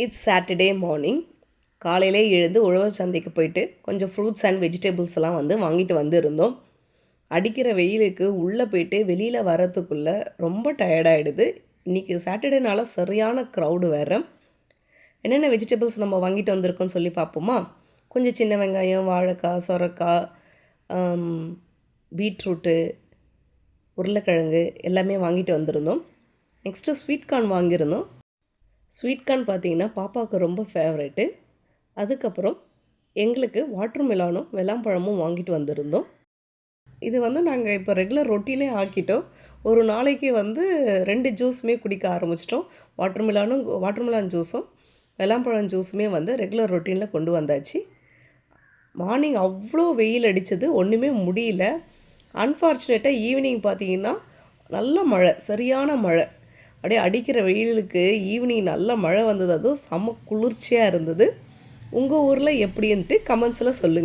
It's Saturday morning. காலையிலே எழுந்து உழவர் சந்தைக்கு போயிட்டு கொஞ்சம் ஃப்ரூட்ஸ் அண்ட் வெஜிடபிள்ஸ் எல்லாம் வாங்கிட்டு வந்திருந்தோம். அடிக்கிற வெயிலுக்கு உள்ளே போயிட்டு வெளியில் வரத்துக்குள்ளே ரொம்ப டயர்டாகிடுது. இன்றைக்கி சாட்டர்டேனால சரியான க்ரௌடு வேறு. என்னென்ன வெஜிடபிள்ஸ் நம்ம வாங்கிட்டு வந்திருக்கோம்னு சொல்லி பார்ப்போமா? கொஞ்சம் சின்ன வெங்காயம், வாழைக்காய், சொரக்காய், பீட்ரூட்டு, உருளைக்கிழங்கு எல்லாமே வாங்கிட்டு வந்திருந்தோம். நெக்ஸ்ட்டு ஸ்வீட் கார்ன் வாங்கியிருந்தோம். ஸ்வீட் கார்ன் பார்த்திங்கன்னா பாப்பாவுக்கு ரொம்ப ஃபேவரெட்டு. அதுக்கப்புறம் எங்களுக்கு வாட்டர் மெலானும் வெள்ளாம்பழமும் வாங்கிட்டு வந்திருந்தோம். இது நாங்கள் இப்போ ரெகுலர் ரொட்டீனே ஆக்கிட்டோம். ஒரு நாளைக்கு 2 ஜூஸுமே குடிக்க ஆரம்பிச்சிட்டோம். வாட்டர் மெலான் ஜூஸும் வெள்ளாம்பழம் ஜூஸுமே ரெகுலர் ரொட்டீனில் கொண்டு வந்தாச்சு. மார்னிங் அவ்வளோ வெயில் அடித்தது, ஒன்றுமே முடியல. அன்ஃபார்ச்சுனேட்டாக ஈவினிங் பார்த்திங்கன்னா நல்ல மழை, சரியான மழை. அப்படியே அடிக்கிற வெயிலுக்கு ஈவினிங் நல்ல மழை வந்தது. அதுவும் செம்ம குளிர்ச்சியாக இருந்தது. உங்கள் ஊரில் எப்படின்ட்டு கமெண்ட்ஸில் சொல்லுங்கள்.